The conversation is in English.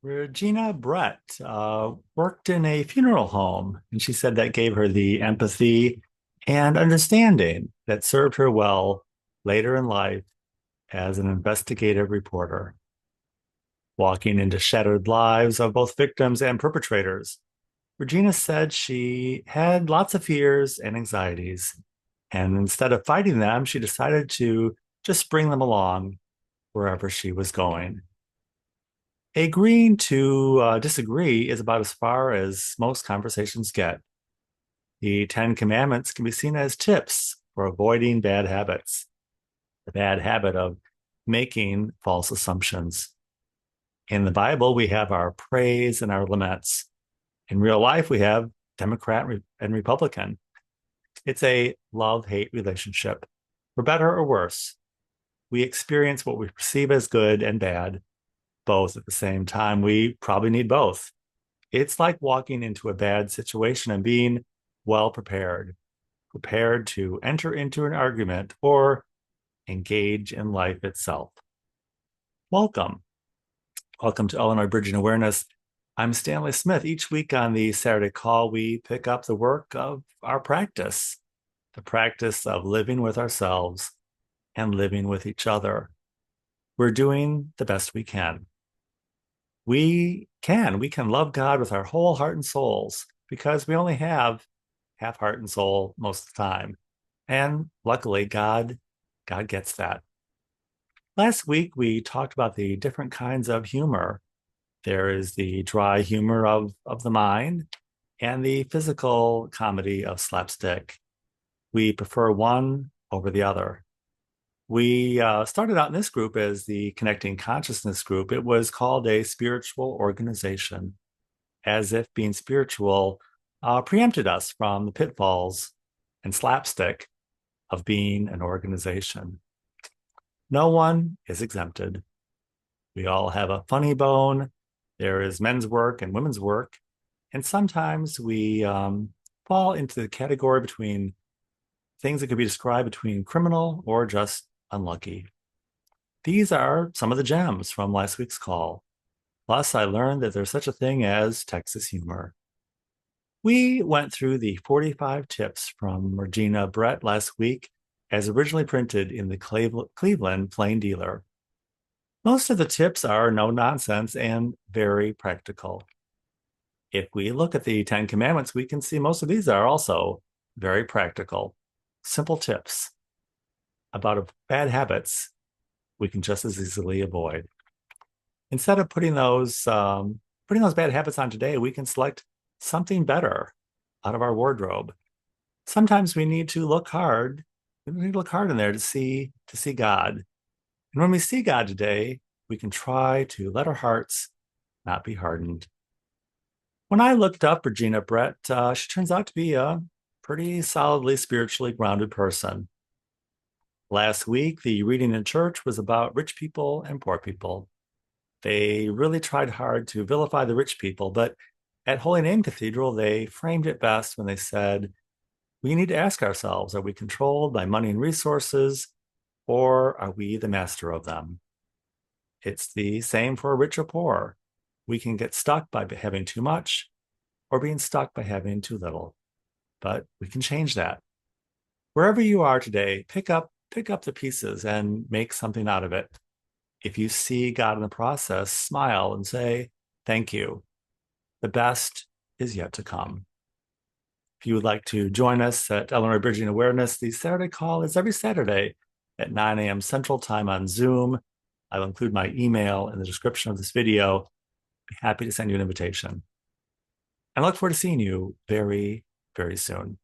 Regina Brett worked in a funeral home, and she said that gave her the empathy and understanding that served her well later in life as an investigative reporter, walking into shattered lives of both victims and perpetrators. Regina said she had lots of fears and anxieties, and instead of fighting them, she decided to just bring them along wherever she was going. Agreeing to disagree is about as far as most conversations get. The Ten Commandments can be seen as tips for avoiding bad habits, the bad habit of making false assumptions. In the Bible, we have our praise and our laments. In real life, we have Democrat and Republican. It's a love hate relationship. For better or worse, we experience what we perceive as good and bad, both at the same time. We probably need both. It's like walking into a bad situation and being well prepared, prepared to enter into an argument or engage in life itself. Welcome. Welcome to Illinois Bridging Awareness. I'm Stanley Smith. Each week on the Saturday call, we pick up the work of our practice, the practice of living with ourselves and living with each other. We're doing the best we can. We can love God with our whole heart and souls because we only have half heart and soul most of the time. And luckily, God gets that. Last week, we talked about the different kinds of humor. There is the dry humor of the mind and the physical comedy of slapstick. We prefer one over the other. We started out in this group as the Connecting Consciousness group. It was called a spiritual organization, as if being spiritual preempted us from the pitfalls and slapstick of being an organization. No one is exempted. We all have a funny bone. There is men's work and women's work. And sometimes we fall into the category between things that could be described between criminal or just unlucky. These are some of the gems from last week's call. Plus, I learned that there's such a thing as Texas humor. We went through the 45 tips from Regina Brett last week, as originally printed in the Cleveland Plain Dealer. Most of the tips are no nonsense and very practical. If we look at the Ten Commandments, we can see most of these are also very practical, simple tips about bad habits we can just as easily avoid. Instead of putting those bad habits on today, we can select something better out of our wardrobe. Sometimes we need to look hard. We need to look hard in there to see God. And when we see God today, we can try to let our hearts not be hardened. When I looked up Regina Brett, she turns out to be a pretty solidly spiritually grounded person. Last week, the reading in church was about rich people and poor people. They really tried hard to vilify the rich people, but at Holy Name Cathedral, they framed it best when they said, we need to ask ourselves, are we controlled by money and resources, or are we the master of them? It's the same for rich or poor. We can get stuck by having too much or being stuck by having too little, but we can change that. Wherever you are today, pick up the pieces and make something out of it. If you see God in the process, smile and say, thank you. The best is yet to come. If you would like to join us at Illinois Bridging Awareness, the Saturday call is every Saturday at 9 a.m. Central Time on Zoom. I'll include my email in the description of this video. I'd be happy to send you an invitation. And I look forward to seeing you very, very soon.